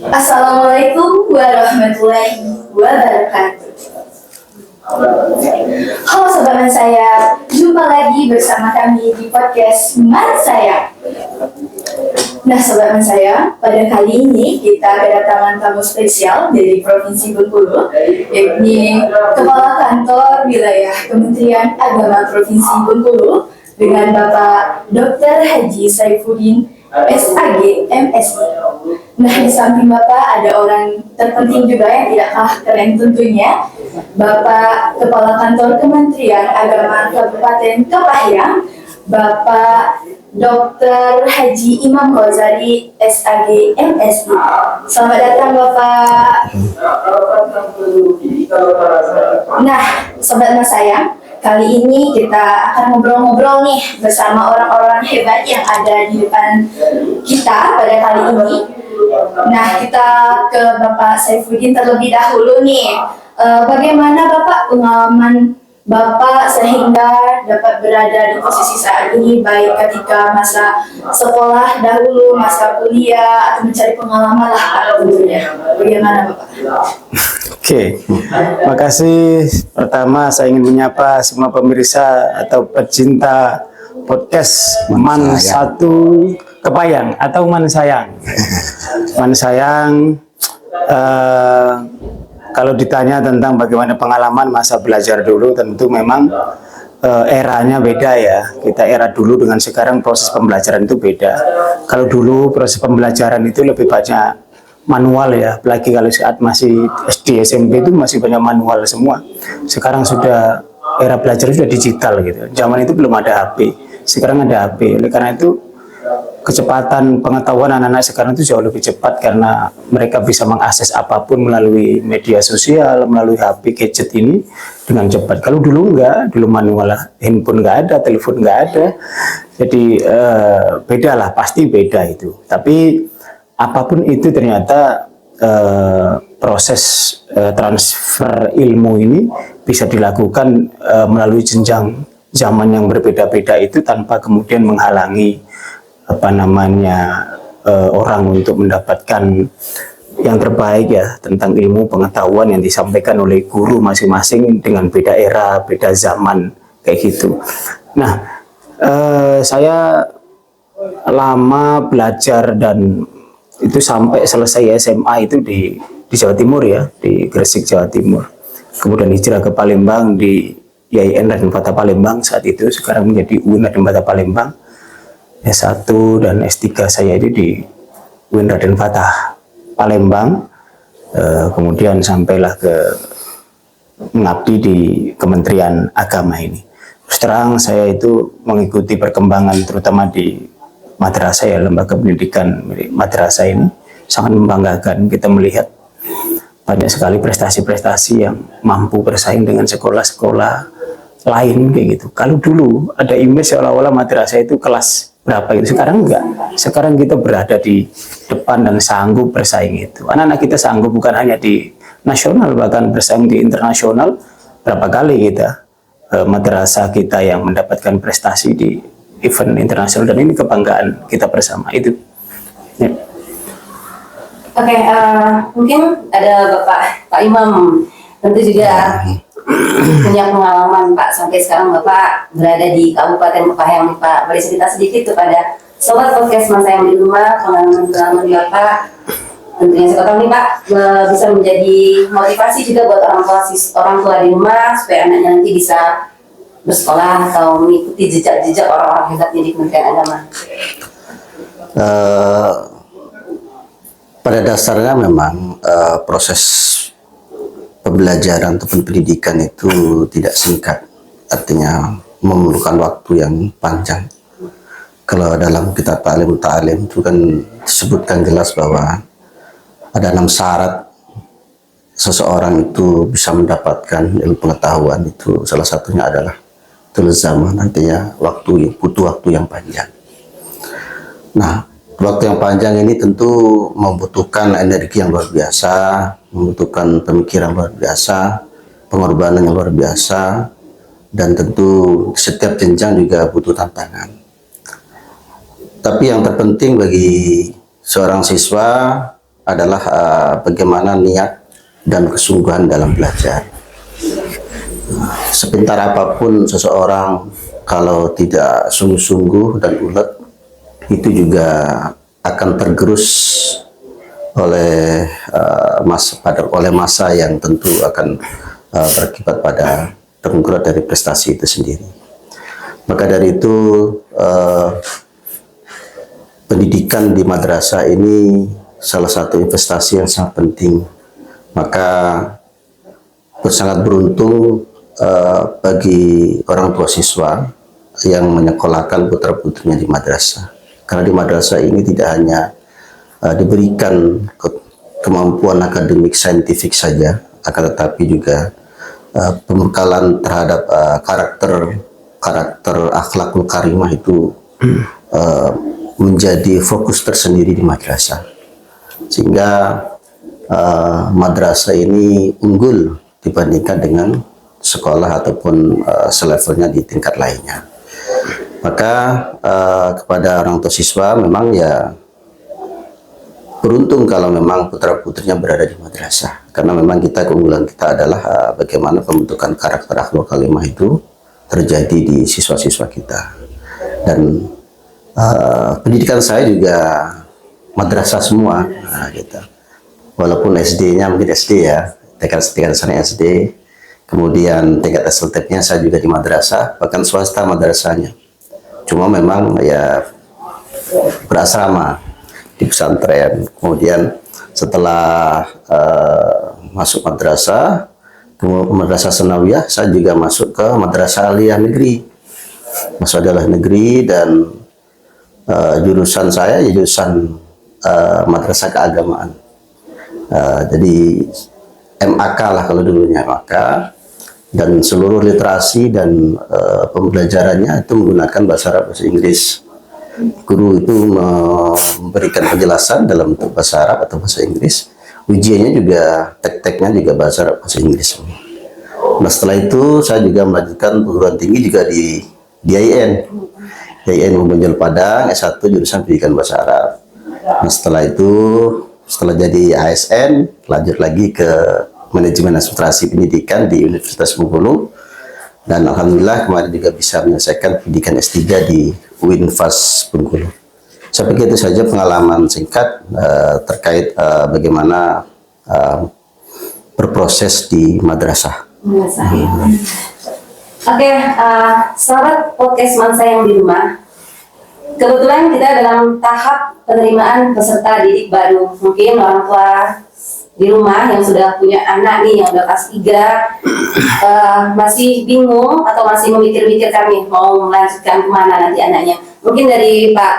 Assalamualaikum warahmatullahi wabarakatuh. Halo sobat saya, jumpa lagi bersama kami di podcast Man Saya. Nah sobat saya, pada kali ini kita kedatangan tamu spesial dari Provinsi Bengkulu, yakni Kepala Kantor Wilayah Kementerian Agama Provinsi Bengkulu dengan Bapak Dr. Haji Saifuddin SAG MSI. Nah di samping Bapak ada orang terpenting juga yang tidak kalah keren tentunya, Bapak Kepala Kantor Kementerian Agama Kabupaten Kepahyang, Bapak Dr. Haji Imam Ghazali SAG MSI. Selamat datang Bapak. Nah sobat Mas sayang, kali ini kita akan ngobrol-ngobrol nih bersama orang-orang hebat yang ada di depan kita pada kali ini. Nah, kita ke Bapak Saifuddin terlebih dahulu nih. Bagaimana Bapak pengalaman Bapak sehingga dapat berada di posisi saat ini, baik ketika masa sekolah dahulu, masa kuliah, atau mencari pengalaman lah Pak tentunya. Bagaimana Bapak? Oke, makasih. Pertama saya ingin menyapa semua pemirsa atau pecinta podcast Man Satu Kepahyang atau Man Sayang. Man Sayang, kalau ditanya tentang bagaimana pengalaman masa belajar dulu, tentu memang eranya beda ya. Kita era dulu dengan sekarang proses pembelajaran itu beda. Kalau dulu proses pembelajaran itu lebih banyak manual ya, apalagi kalau saat masih SD SMP itu masih banyak manual semua. Sekarang sudah era belajar sudah digital gitu. Zaman itu belum ada HP, sekarang ada HP. Oleh karena itu kecepatan pengetahuan anak-anak sekarang itu jauh lebih cepat karena mereka bisa mengakses apapun melalui media sosial, melalui HP gadget ini dengan cepat. Kalau dulu enggak, dulu manual, handphone enggak ada, telepon enggak ada. Jadi beda lah, pasti beda itu. Tapi apapun itu ternyata proses transfer ilmu ini bisa dilakukan melalui jenjang zaman yang berbeda-beda itu tanpa kemudian menghalangi orang untuk mendapatkan yang terbaik ya tentang ilmu pengetahuan yang disampaikan oleh guru masing-masing dengan beda era, beda zaman kayak gitu. Nah, saya lama belajar dan itu sampai selesai SMA itu di Jawa Timur ya, di Gresik Jawa Timur. Kemudian hijrah ke Palembang di IAIN Raden Fatah Palembang saat itu, sekarang menjadi UIN Raden Fatah Palembang. S1 dan S3 saya itu di UIN Raden Fatah Palembang. Kemudian sampailah ke mengabdi di Kementerian Agama ini. Terus terang saya itu mengikuti perkembangan terutama di madrasah ya, lembaga pendidikan madrasah ini sangat membanggakan. Kita melihat banyak sekali prestasi-prestasi yang mampu bersaing dengan sekolah-sekolah lain kayak gitu. Kalau dulu ada image seolah-olah madrasah itu kelas berapa itu, sekarang enggak. Sekarang kita berada di depan dan sanggup bersaing itu. Anak-anak kita sanggup bukan hanya di nasional, bahkan bersaing di internasional. Berapa kali kita madrasah kita yang mendapatkan prestasi di event internasional, dan ini kebanggaan kita bersama itu. Ya. Oke, mungkin ada Pak Imam, tentu juga punya pengalaman Pak sampai sekarang Bapak berada di Kabupaten Kepahyang nih Pak. Boleh cerita sedikit kepada sobat podcast Man Sayang di rumah pengalaman Bapak. Tentunya saya tahu nih Pak bisa menjadi motivasi juga buat orang tua di rumah supaya anaknya nanti bisa bersekolah atau mengikuti jejak-jejak orang-orang hebatnya di Kementerian Agama. Pada dasarnya memang proses pembelajaran ataupun pendidikan itu tidak singkat, artinya memerlukan waktu yang panjang. Kalau dalam kitab Ta'lim itu kan disebutkan jelas bahwa ada 6 syarat seseorang itu bisa mendapatkan ilmu pengetahuan. Itu salah satunya adalah tulus zaman, artinya butuh waktu yang panjang. Nah, waktu yang panjang ini tentu membutuhkan energi yang luar biasa, membutuhkan pemikiran luar biasa, pengorbanan yang luar biasa, dan tentu setiap jenjang juga butuh tantangan. Tapi yang terpenting bagi seorang siswa adalah bagaimana niat dan kesungguhan dalam belajar. Sepintar apapun seseorang, kalau tidak sungguh-sungguh dan ulet, itu juga akan tergerus oleh masa yang tentu akan berakibat pada terengkurat dari prestasi itu sendiri. Maka dari itu pendidikan di madrasah ini salah satu investasi yang sangat penting. Maka sangat beruntung bagi orang tua siswa yang menyekolahkan putra-putrinya di madrasah. Karena di madrasah ini tidak hanya diberikan kemampuan akademik saintifik saja, akan tetapi juga pembekalan terhadap karakter akhlakul karimah itu menjadi fokus tersendiri di madrasah. Sehingga madrasah ini unggul dibandingkan dengan sekolah ataupun selevelnya di tingkat lainnya. Maka kepada orang tua siswa memang ya beruntung kalau memang putra-putrinya berada di madrasah, karena memang keunggulan kita adalah bagaimana pembentukan karakter akhlak kalimah itu terjadi di siswa-siswa kita. Dan pendidikan saya juga madrasah semua, gitu. Walaupun SD-nya mungkin SD ya, tingkat sana SD, kemudian tingkat SLT-nya saya juga di madrasah, bahkan swasta madrasahnya. Cuma memang ya berasrama di pesantren. Kemudian setelah masuk madrasah, madrasah sanawiyah, saya juga masuk ke madrasah aliyah negeri. Masuk adalah negeri, dan jurusan saya ya jurusan madrasah keagamaan. Jadi MAK lah kalau dulunya, MAK. Dan seluruh literasi dan pembelajarannya itu menggunakan bahasa Arab, bahasa Inggris. Guru itu memberikan penjelasan dalam bentuk bahasa Arab atau bahasa Inggris. Ujiannya juga, tek-teknya juga bahasa Arab, bahasa Inggris. Nah, setelah itu saya juga melanjutkan perguruan tinggi juga di IAIN. IAIN Mumbunjul Padang, S1 jurusan pendidikan bahasa Arab. Nah, setelah itu, setelah jadi ASN, lanjut lagi ke manajemen administrasi pendidikan di Universitas Bengkulu, dan alhamdulillah kemarin juga bisa menyelesaikan pendidikan S3 di UINFAS Bengkulu. Saya pikir itu saja pengalaman singkat terkait bagaimana berproses di madrasah. Oke, sahabat podcast Mansa yang di rumah, kebetulan kita dalam tahap penerimaan peserta didik baru. Mungkin orang tua di rumah yang sudah punya anak nih, yang udah kelas 3, masih bingung atau masih memikir-mikirkan nih mau melanjutkan kemana nanti anaknya. Mungkin dari Pak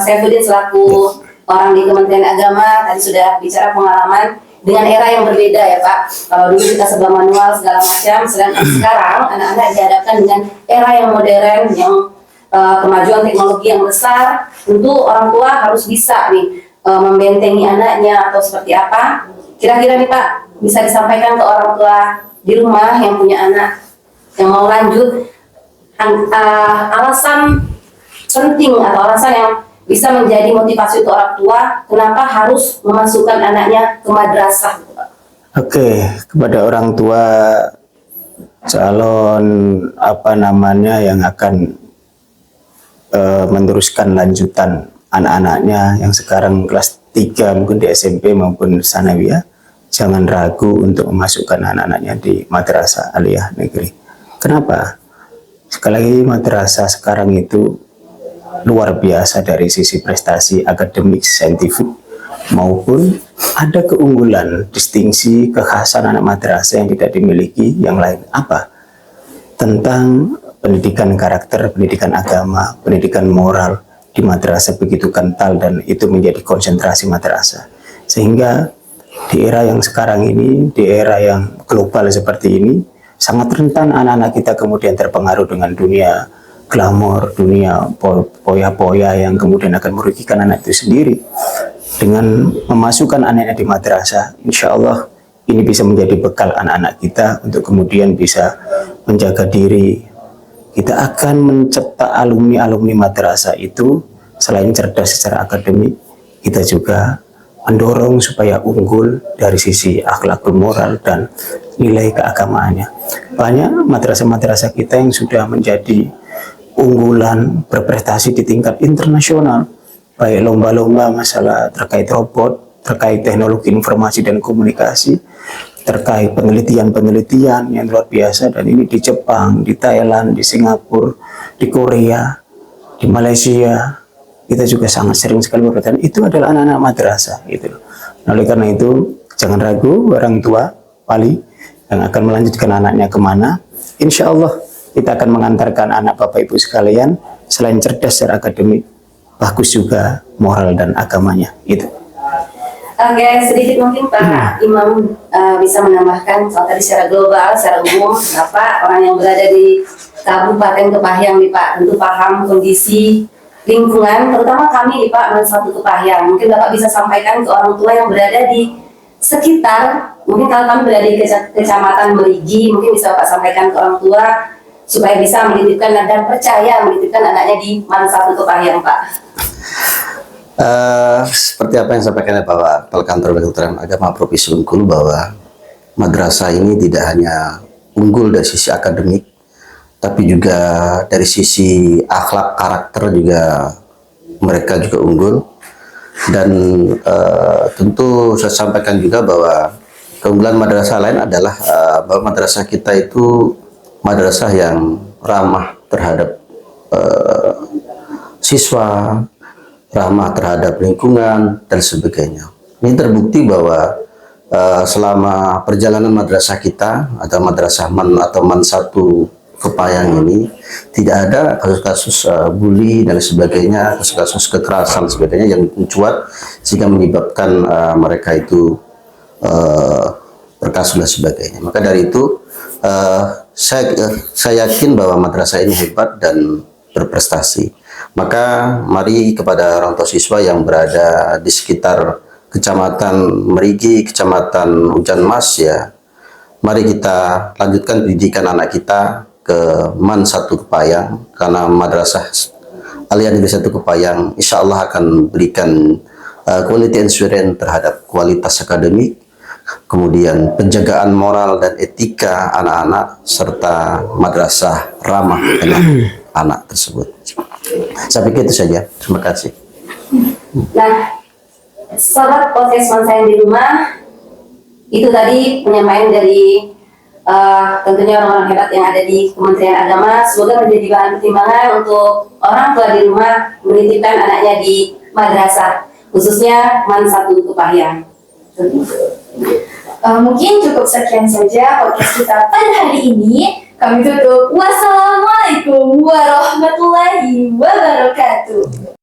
Saifuddin selaku orang di Kementerian Agama tadi sudah bicara pengalaman dengan era yang berbeda ya Pak. Kalau dulu kita serba manual segala macam, sedangkan sekarang anak-anak dihadapkan dengan era yang modern, yang kemajuan teknologi yang besar. Tentu orang tua harus bisa nih membentengi anaknya atau seperti apa. Kira-kira nih Pak, bisa disampaikan ke orang tua di rumah yang punya anak yang mau lanjut, alasan penting atau alasan yang bisa menjadi motivasi untuk orang tua kenapa harus memasukkan anaknya ke madrasah, Pak? Oke, kepada orang tua calon yang akan meneruskan lanjutan anak-anaknya yang sekarang kelas 3 mungkin di SMP maupun sanawiyah, jangan ragu untuk memasukkan anak-anaknya di madrasah aliyah negeri. Kenapa? Sekali lagi, madrasah sekarang itu luar biasa dari sisi prestasi akademik, saintifik, maupun ada keunggulan, distingsi, kekhasan anak madrasah yang tidak dimiliki yang lain. Apa? Tentang pendidikan karakter, pendidikan agama, pendidikan moral di madrasah begitu kental, dan itu menjadi konsentrasi madrasah. Sehingga di era yang sekarang ini, di era yang global seperti ini, sangat rentan anak-anak kita kemudian terpengaruh dengan dunia glamor, dunia poya-poya yang kemudian akan merugikan anak itu sendiri. Dengan memasukkan anaknya di madrasah, insya Allah ini bisa menjadi bekal anak-anak kita untuk kemudian bisa menjaga diri. Kita akan mencetak alumni-alumni madrasah itu selain cerdas secara akademik, kita juga mendorong supaya unggul dari sisi akhlakul moral dan nilai keagamaannya. Banyak madrasah-madrasah kita yang sudah menjadi unggulan, berprestasi di tingkat internasional, baik lomba-lomba masalah terkait robot, terkait teknologi informasi dan komunikasi, terkait penelitian-penelitian yang luar biasa, dan ini di Jepang, di Thailand, di Singapura, di Korea, di Malaysia. Kita juga sangat sering sekali berkaitan, itu adalah anak-anak madrasah gitu. Nah, oleh karena itu jangan ragu orang tua wali yang akan melanjutkan anaknya kemana. Insya Allah kita akan mengantarkan anak Bapak Ibu sekalian selain cerdas secara akademik, bagus juga moral dan agamanya itu. Oke, sedikit mungkin Pak Imam bisa menambahkan soal tadi secara global, secara umum, Bapak orang yang berada di Kabupaten Kepahyang nih Pak, tentu paham kondisi lingkungan, terutama kami nih Pak, satu Kepahyang. Mungkin Bapak bisa sampaikan ke orang tua yang berada di sekitar, mungkin kalau kami berada di Kecamatan Merigi, mungkin bisa Bapak sampaikan ke orang tua supaya bisa menitipkan dan percaya menitipkan anaknya di satu Kepahyang Pak. Seperti apa yang disampaikan oleh Bapak Kepala Kantor Kedokteran Agama Provinsi Bengkulu, bahwa madrasah ini tidak hanya unggul dari sisi akademik, tapi juga dari sisi akhlak karakter juga mereka juga unggul. Dan tentu saya sampaikan juga bahwa keunggulan madrasah lain adalah bahwa madrasah kita itu madrasah yang ramah terhadap siswa, ramah terhadap lingkungan dan sebagainya. Ini terbukti bahwa selama perjalanan madrasah kita atau madrasah atau man 1 Kepahyang ini tidak ada kasus-kasus bully dan sebagainya, kasus-kasus kekerasan sebagainya yang mencuat sehingga menyebabkan mereka itu berkasus dan sebagainya. Maka dari itu saya yakin bahwa madrasah ini hebat dan berprestasi. Maka mari kepada orang tua siswa yang berada di sekitar Kecamatan Merigi, Kecamatan Hujan Mas, ya, mari kita lanjutkan pendidikan anak kita ke MAN 1 Kepahyang, karena madrasah Aliyah Negeri 1 Kepahyang insya Allah akan berikan quality assurance terhadap kualitas akademik, kemudian penjagaan moral dan etika anak-anak, serta madrasah ramah dengan anak tersebut. Saya pikir itu saja. Terima kasih. Nah, sobat podcast Mansaya di rumah, itu tadi penyampaian dari tentunya orang-orang hebat yang ada di Kementerian Agama. Semoga menjadi bahan pertimbangan untuk orang tua di rumah menitipkan anaknya di madrasah, khususnya MAN 1 Kepahyang. Mungkin cukup sekian saja podcast kita pada hari ini. Kami tutup. Wassalamualaikum warahmatullahi wabarakatuh.